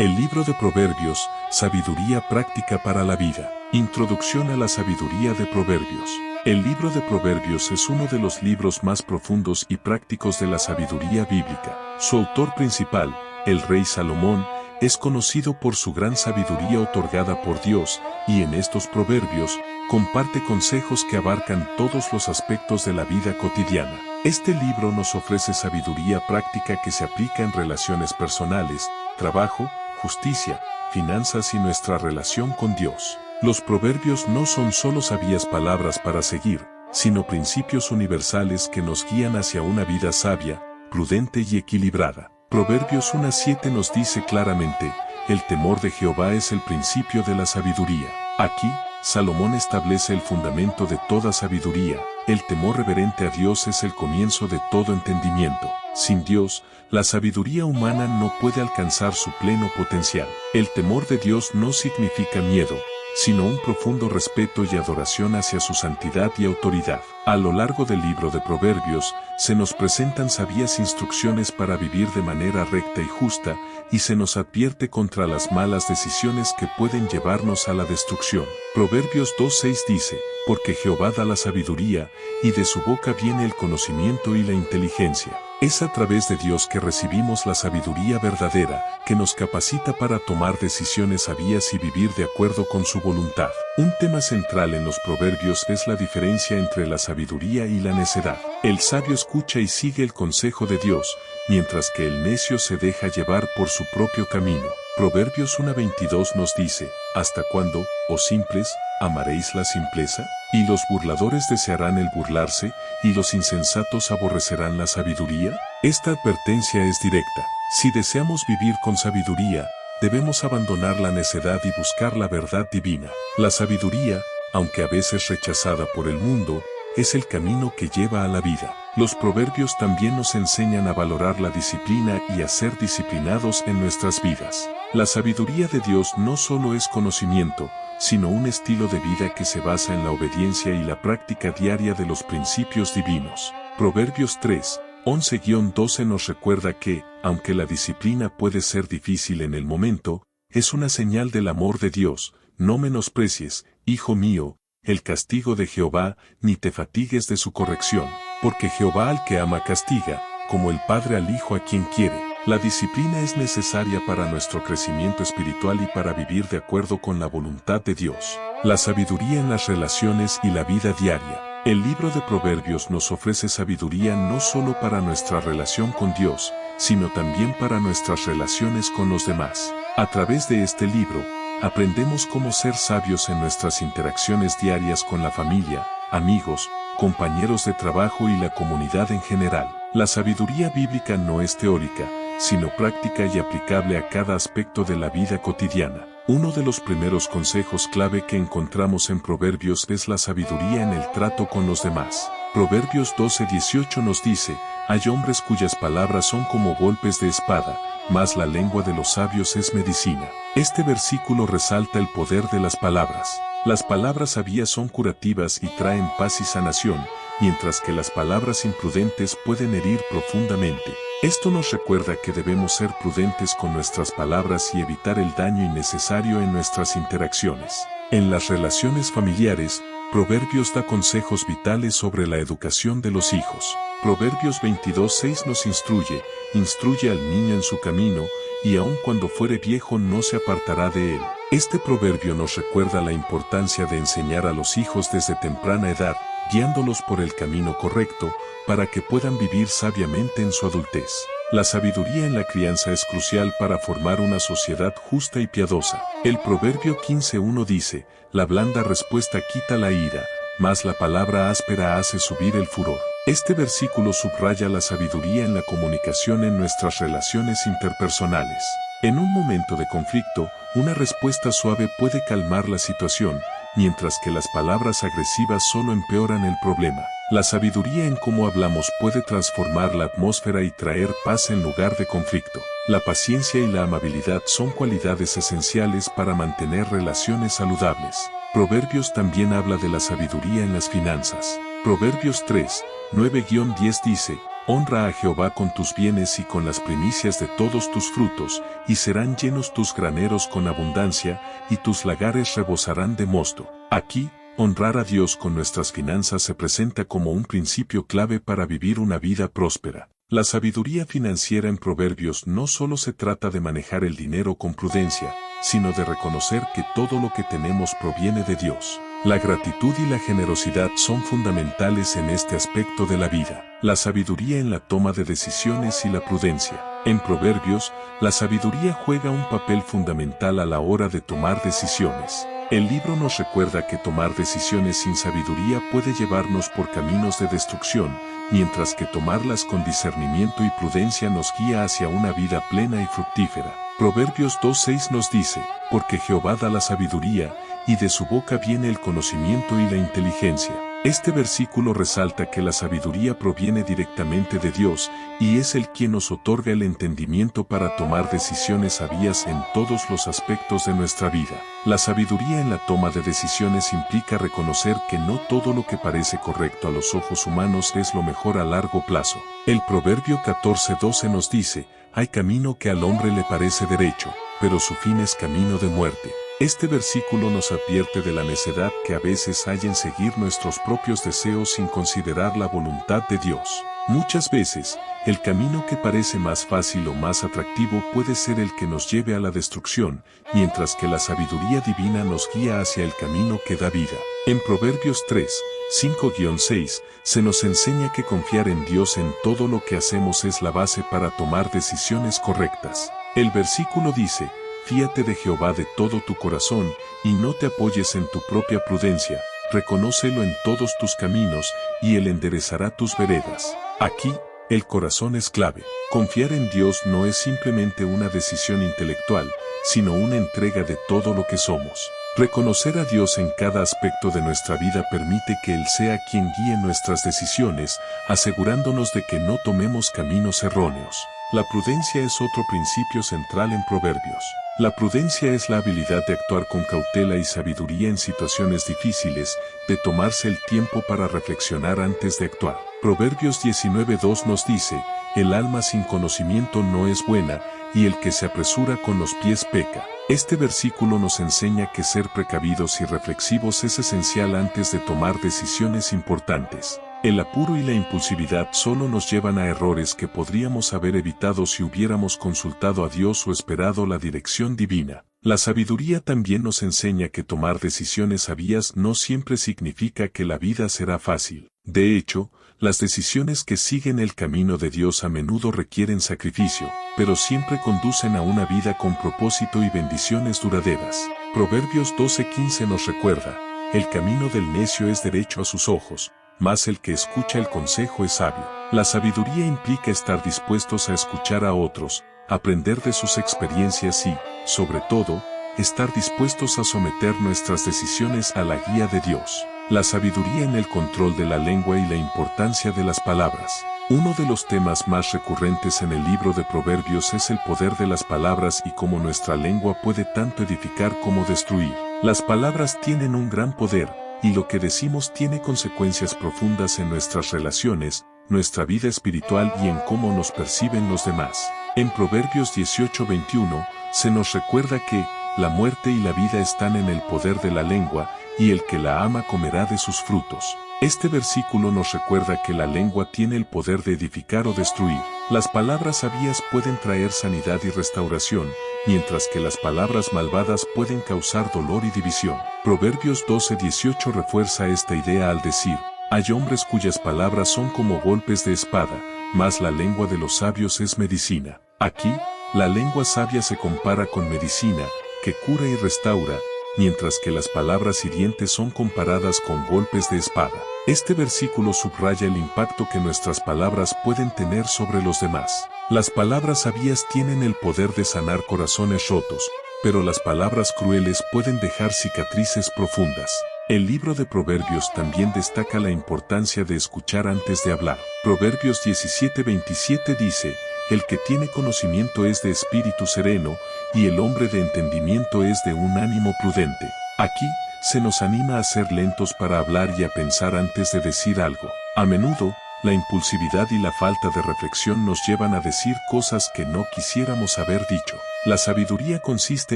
El libro de Proverbios, sabiduría práctica para la vida. Introducción a la sabiduría de Proverbios. El libro de Proverbios es uno de los libros más profundos y prácticos de la sabiduría bíblica. Su autor principal, el rey Salomón, es conocido por su gran sabiduría otorgada por Dios, y en estos proverbios, comparte consejos que abarcan todos los aspectos de la vida cotidiana. Este libro nos ofrece sabiduría práctica que se aplica en relaciones personales, trabajo, justicia, finanzas y nuestra relación con Dios. Los proverbios no son solo sabias palabras para seguir, sino principios universales que nos guían hacia una vida sabia, prudente y equilibrada. Proverbios 1:7 nos dice claramente, el temor de Jehová es el principio de la sabiduría. Aquí, Salomón establece el fundamento de toda sabiduría. El temor reverente a Dios es el comienzo de todo entendimiento. Sin Dios, la sabiduría humana no puede alcanzar su pleno potencial. El temor de Dios no significa miedo, sino un profundo respeto y adoración hacia su santidad y autoridad. A lo largo del libro de Proverbios, se nos presentan sabias instrucciones para vivir de manera recta y justa, y se nos advierte contra las malas decisiones que pueden llevarnos a la destrucción. Proverbios 2:6 dice, porque Jehová da la sabiduría, y de su boca viene el conocimiento y la inteligencia. Es a través de Dios que recibimos la sabiduría verdadera, que nos capacita para tomar decisiones sabias y vivir de acuerdo con su voluntad. Un tema central en los proverbios es la diferencia entre la sabiduría y la necedad. El sabio escucha y sigue el consejo de Dios, mientras que el necio se deja llevar por su propio camino. Proverbios 1:22 nos dice, ¿hasta cuándo, oh simples, amaréis la simpleza? Y los burladores desearán el burlarse, y los insensatos aborrecerán la sabiduría. Esta advertencia es directa. Si deseamos vivir con sabiduría, debemos abandonar la necedad y buscar la verdad divina. La sabiduría, aunque a veces rechazada por el mundo, es el camino que lleva a la vida. Los proverbios también nos enseñan a valorar la disciplina y a ser disciplinados en nuestras vidas. La sabiduría de Dios no solo es conocimiento, sino un estilo de vida que se basa en la obediencia y la práctica diaria de los principios divinos. Proverbios 3:11-12 nos recuerda que, aunque la disciplina puede ser difícil en el momento, es una señal del amor de Dios. No menosprecies, hijo mío, el castigo de Jehová, ni te fatigues de su corrección, porque Jehová al que ama castiga, como el padre al hijo a quien quiere. La disciplina es necesaria para nuestro crecimiento espiritual y para vivir de acuerdo con la voluntad de Dios. La sabiduría en las relaciones y la vida diaria. El libro de Proverbios nos ofrece sabiduría no solo para nuestra relación con Dios, sino también para nuestras relaciones con los demás. A través de este libro, aprendemos cómo ser sabios en nuestras interacciones diarias con la familia, amigos, compañeros de trabajo y la comunidad en general. La sabiduría bíblica no es teórica, sino práctica y aplicable a cada aspecto de la vida cotidiana. Uno de los primeros consejos clave que encontramos en Proverbios es la sabiduría en el trato con los demás. Proverbios 12:18 nos dice, hay hombres cuyas palabras son como golpes de espada, mas la lengua de los sabios es medicina. Este versículo resalta el poder de las palabras. Las palabras sabias son curativas y traen paz y sanación, mientras que las palabras imprudentes pueden herir profundamente. Esto nos recuerda que debemos ser prudentes con nuestras palabras y evitar el daño innecesario en nuestras interacciones. En las relaciones familiares, Proverbios da consejos vitales sobre la educación de los hijos. Proverbios 22:6 nos instruye al niño en su camino, y aun cuando fuere viejo no se apartará de él. Este proverbio nos recuerda la importancia de enseñar a los hijos desde temprana edad, guiándolos por el camino correcto, para que puedan vivir sabiamente en su adultez. La sabiduría en la crianza es crucial para formar una sociedad justa y piadosa. El proverbio 15:1 dice, la blanda respuesta quita la ira, mas la palabra áspera hace subir el furor. Este versículo subraya la sabiduría en la comunicación en nuestras relaciones interpersonales. En un momento de conflicto, una respuesta suave puede calmar la situación, mientras que las palabras agresivas solo empeoran el problema. La sabiduría en cómo hablamos puede transformar la atmósfera y traer paz en lugar de conflicto. La paciencia y la amabilidad son cualidades esenciales para mantener relaciones saludables. Proverbios también habla de la sabiduría en las finanzas. Proverbios 3:9-10 dice, Honra a Jehová con tus bienes y con las primicias de todos tus frutos, y serán llenos tus graneros con abundancia, y tus lagares rebosarán de mosto. Aquí, honrar a Dios con nuestras finanzas se presenta como un principio clave para vivir una vida próspera. La sabiduría financiera en Proverbios no solo se trata de manejar el dinero con prudencia, sino de reconocer que todo lo que tenemos proviene de Dios. La gratitud y la generosidad son fundamentales en este aspecto de la vida. La sabiduría en la toma de decisiones y la prudencia. En Proverbios, la sabiduría juega un papel fundamental a la hora de tomar decisiones. El libro nos recuerda que tomar decisiones sin sabiduría puede llevarnos por caminos de destrucción, mientras que tomarlas con discernimiento y prudencia nos guía hacia una vida plena y fructífera. Proverbios 2:6 nos dice, porque Jehová da la sabiduría, y de su boca viene el conocimiento y la inteligencia. Este versículo resalta que la sabiduría proviene directamente de Dios, y es Él quien nos otorga el entendimiento para tomar decisiones sabias en todos los aspectos de nuestra vida. La sabiduría en la toma de decisiones implica reconocer que no todo lo que parece correcto a los ojos humanos es lo mejor a largo plazo. El Proverbio 14:12 nos dice, hay camino que al hombre le parece derecho, pero su fin es camino de muerte. Este versículo nos advierte de la necedad que a veces hay en seguir nuestros propios deseos sin considerar la voluntad de Dios. Muchas veces, el camino que parece más fácil o más atractivo puede ser el que nos lleve a la destrucción, mientras que la sabiduría divina nos guía hacia el camino que da vida. En Proverbios 3:5-6, se nos enseña que confiar en Dios en todo lo que hacemos es la base para tomar decisiones correctas. El versículo dice, fíate de Jehová de todo tu corazón, y no te apoyes en tu propia prudencia, reconócelo en todos tus caminos, y Él enderezará tus veredas. Aquí, el corazón es clave. Confiar en Dios no es simplemente una decisión intelectual, sino una entrega de todo lo que somos. Reconocer a Dios en cada aspecto de nuestra vida permite que Él sea quien guíe nuestras decisiones, asegurándonos de que no tomemos caminos erróneos. La prudencia es otro principio central en Proverbios. La prudencia es la habilidad de actuar con cautela y sabiduría en situaciones difíciles, de tomarse el tiempo para reflexionar antes de actuar. Proverbios 19:2 nos dice, el alma sin conocimiento no es buena, y el que se apresura con los pies peca. Este versículo nos enseña que ser precavidos y reflexivos es esencial antes de tomar decisiones importantes. El apuro y la impulsividad solo nos llevan a errores que podríamos haber evitado si hubiéramos consultado a Dios o esperado la dirección divina. La sabiduría también nos enseña que tomar decisiones sabias no siempre significa que la vida será fácil. De hecho, las decisiones que siguen el camino de Dios a menudo requieren sacrificio, pero siempre conducen a una vida con propósito y bendiciones duraderas. Proverbios 12:15 nos recuerda, el camino del necio es derecho a sus ojos, mas el que escucha el consejo es sabio. La sabiduría implica estar dispuestos a escuchar a otros, aprender de sus experiencias y, sobre todo, estar dispuestos a someter nuestras decisiones a la guía de Dios. La sabiduría en el control de la lengua y la importancia de las palabras. Uno de los temas más recurrentes en el libro de Proverbios es el poder de las palabras y cómo nuestra lengua puede tanto edificar como destruir. Las palabras tienen un gran poder, y lo que decimos tiene consecuencias profundas en nuestras relaciones, nuestra vida espiritual y en cómo nos perciben los demás. En Proverbios 18:21, se nos recuerda que la muerte y la vida están en el poder de la lengua, y el que la ama comerá de sus frutos. Este versículo nos recuerda que la lengua tiene el poder de edificar o destruir. Las palabras sabias pueden traer sanidad y restauración, mientras que las palabras malvadas pueden causar dolor y división. Proverbios 12:18 refuerza esta idea al decir, hay hombres cuyas palabras son como golpes de espada, mas la lengua de los sabios es medicina. Aquí, la lengua sabia se compara con medicina, que cura y restaura, mientras que las palabras hirientes son comparadas con golpes de espada. Este versículo subraya el impacto que nuestras palabras pueden tener sobre los demás. Las palabras sabias tienen el poder de sanar corazones rotos, pero las palabras crueles pueden dejar cicatrices profundas. El libro de Proverbios también destaca la importancia de escuchar antes de hablar. Proverbios 17:27 dice, el que tiene conocimiento es de espíritu sereno, y el hombre de entendimiento es de un ánimo prudente. Aquí, se nos anima a ser lentos para hablar y a pensar antes de decir algo. A menudo, la impulsividad y la falta de reflexión nos llevan a decir cosas que no quisiéramos haber dicho. La sabiduría consiste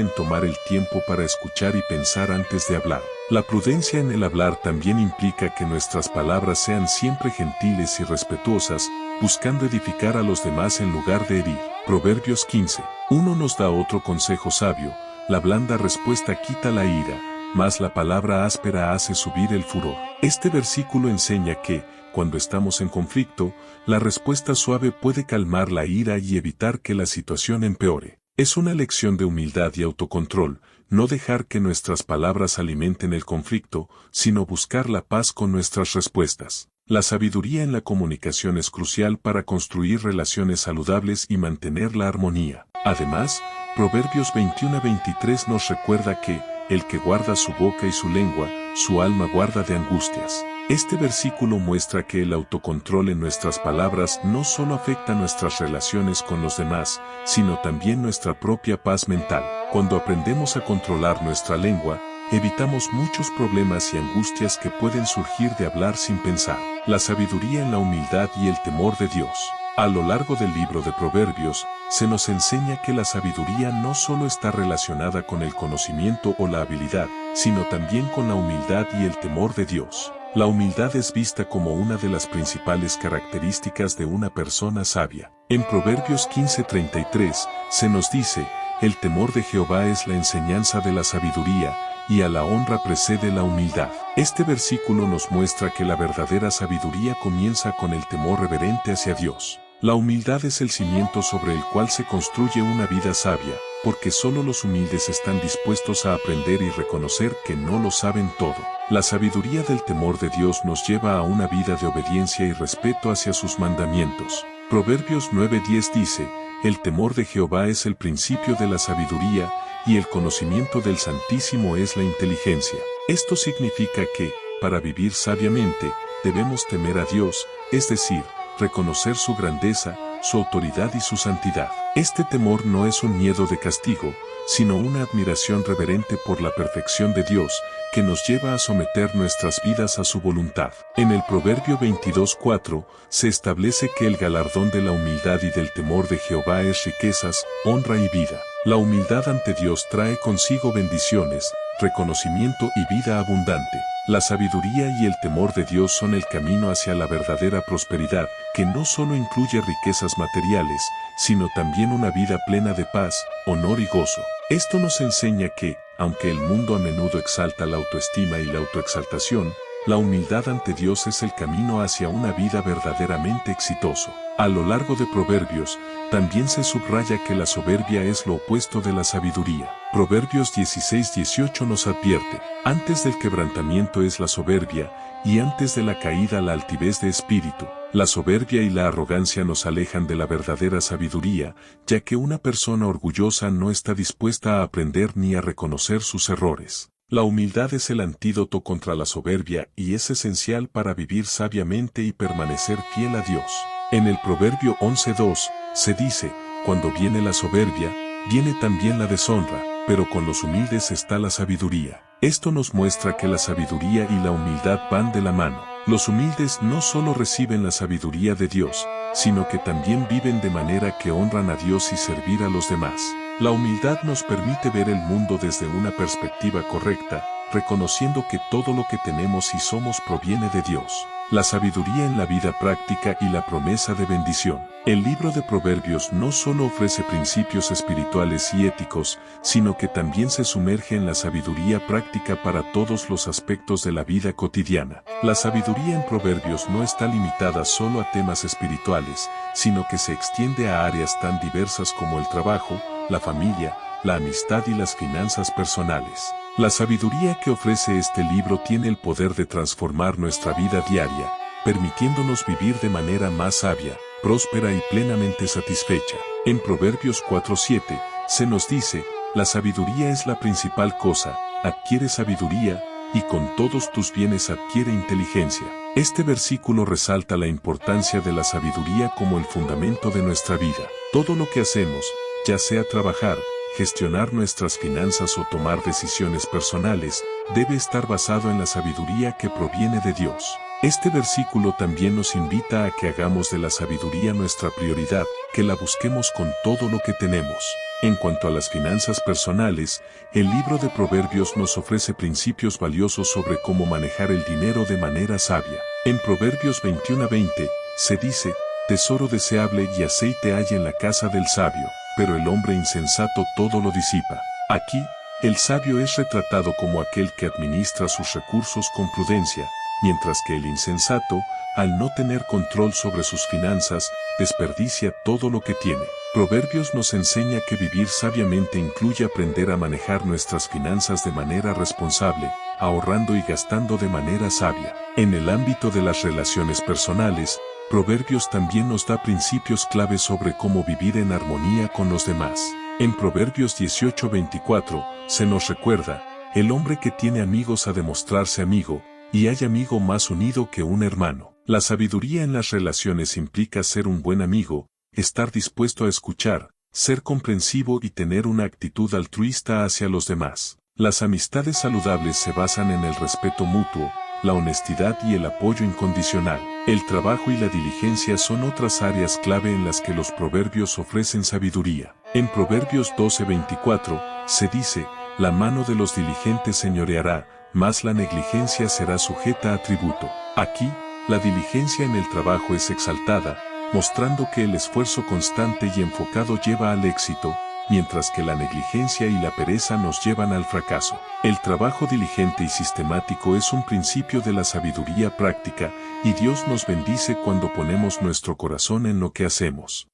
en tomar el tiempo para escuchar y pensar antes de hablar. La prudencia en el hablar también implica que nuestras palabras sean siempre gentiles y respetuosas, buscando edificar a los demás en lugar de herir. Proverbios 15. Uno nos da otro consejo sabio: la blanda respuesta quita la ira, mas la palabra áspera hace subir el furor. Este versículo enseña que, cuando estamos en conflicto, la respuesta suave puede calmar la ira y evitar que la situación empeore. Es una lección de humildad y autocontrol, no dejar que nuestras palabras alimenten el conflicto, sino buscar la paz con nuestras respuestas. La sabiduría en la comunicación es crucial para construir relaciones saludables y mantener la armonía. Además, Proverbios 21:23 nos recuerda que, el que guarda su boca y su lengua, su alma guarda de angustias. Este versículo muestra que el autocontrol en nuestras palabras no solo afecta nuestras relaciones con los demás, sino también nuestra propia paz mental. Cuando aprendemos a controlar nuestra lengua, evitamos muchos problemas y angustias que pueden surgir de hablar sin pensar. La sabiduría en la humildad y el temor de Dios. A lo largo del libro de Proverbios, se nos enseña que la sabiduría no solo está relacionada con el conocimiento o la habilidad, sino también con la humildad y el temor de Dios. La humildad es vista como una de las principales características de una persona sabia. En Proverbios 15:33 se nos dice: el temor de Jehová es la enseñanza de la sabiduría, y a la honra precede la humildad. Este versículo nos muestra que la verdadera sabiduría comienza con el temor reverente hacia Dios. La humildad es el cimiento sobre el cual se construye una vida sabia, porque solo los humildes están dispuestos a aprender y reconocer que no lo saben todo. La sabiduría del temor de Dios nos lleva a una vida de obediencia y respeto hacia sus mandamientos. Proverbios 9:10 dice: el temor de Jehová es el principio de la sabiduría, y el conocimiento del Santísimo es la inteligencia. Esto significa que, para vivir sabiamente, debemos temer a Dios, es decir, reconocer su grandeza, su autoridad y su santidad. Este temor no es un miedo de castigo, sino una admiración reverente por la perfección de Dios, que nos lleva a someter nuestras vidas a su voluntad. En el Proverbio 22:4, se establece que el galardón de la humildad y del temor de Jehová es riquezas, honra y vida. La humildad ante Dios trae consigo bendiciones, reconocimiento y vida abundante. La sabiduría y el temor de Dios son el camino hacia la verdadera prosperidad, que no solo incluye riquezas materiales, sino también una vida plena de paz, honor y gozo. Esto nos enseña que, aunque el mundo a menudo exalta la autoestima y la autoexaltación, la humildad ante Dios es el camino hacia una vida verdaderamente exitoso. A lo largo de Proverbios, también se subraya que la soberbia es lo opuesto de la sabiduría. Proverbios 16:18 nos advierte: antes del quebrantamiento es la soberbia, y antes de la caída la altivez de espíritu. La soberbia y la arrogancia nos alejan de la verdadera sabiduría, ya que una persona orgullosa no está dispuesta a aprender ni a reconocer sus errores. La humildad es el antídoto contra la soberbia y es esencial para vivir sabiamente y permanecer fiel a Dios. En el Proverbio 11:2, se dice: cuando viene la soberbia, viene también la deshonra, pero con los humildes está la sabiduría. Esto nos muestra que la sabiduría y la humildad van de la mano. Los humildes no solo reciben la sabiduría de Dios, sino que también viven de manera que honran a Dios y servir a los demás. La humildad nos permite ver el mundo desde una perspectiva correcta, reconociendo que todo lo que tenemos y somos proviene de Dios. La sabiduría en la vida práctica y la promesa de bendición. El libro de Proverbios no solo ofrece principios espirituales y éticos, sino que también se sumerge en la sabiduría práctica para todos los aspectos de la vida cotidiana. La sabiduría en Proverbios no está limitada solo a temas espirituales, sino que se extiende a áreas tan diversas como el trabajo, la familia, la amistad y las finanzas personales. La sabiduría que ofrece este libro tiene el poder de transformar nuestra vida diaria, permitiéndonos vivir de manera más sabia, próspera y plenamente satisfecha. En Proverbios 4:7, se nos dice: la sabiduría es la principal cosa, adquiere sabiduría, y con todos tus bienes adquiere inteligencia. Este versículo resalta la importancia de la sabiduría como el fundamento de nuestra vida. Todo lo que hacemos, ya sea trabajar, gestionar nuestras finanzas o tomar decisiones personales, debe estar basado en la sabiduría que proviene de Dios. Este versículo también nos invita a que hagamos de la sabiduría nuestra prioridad, que la busquemos con todo lo que tenemos. En cuanto a las finanzas personales, el libro de Proverbios nos ofrece principios valiosos sobre cómo manejar el dinero de manera sabia. En Proverbios 21:20, se dice, tesoro deseable y aceite hay en la casa del sabio, pero el hombre insensato todo lo disipa. Aquí, el sabio es retratado como aquel que administra sus recursos con prudencia, mientras que el insensato, al no tener control sobre sus finanzas, desperdicia todo lo que tiene. Proverbios nos enseña que vivir sabiamente incluye aprender a manejar nuestras finanzas de manera responsable, ahorrando y gastando de manera sabia. En el ámbito de las relaciones personales, Proverbios también nos da principios clave sobre cómo vivir en armonía con los demás. En Proverbios 18:24, se nos recuerda, el hombre que tiene amigos ha de mostrarse amigo, y hay amigo más unido que un hermano. La sabiduría en las relaciones implica ser un buen amigo, estar dispuesto a escuchar, ser comprensivo y tener una actitud altruista hacia los demás. Las amistades saludables se basan en el respeto mutuo, la honestidad y el apoyo incondicional. El trabajo y la diligencia son otras áreas clave en las que los proverbios ofrecen sabiduría. En Proverbios 12:24, se dice, la mano de los diligentes señoreará, mas la negligencia será sujeta a tributo. Aquí, la diligencia en el trabajo es exaltada, mostrando que el esfuerzo constante y enfocado lleva al éxito, mientras que la negligencia y la pereza nos llevan al fracaso. El trabajo diligente y sistemático es un principio de la sabiduría práctica, y Dios nos bendice cuando ponemos nuestro corazón en lo que hacemos.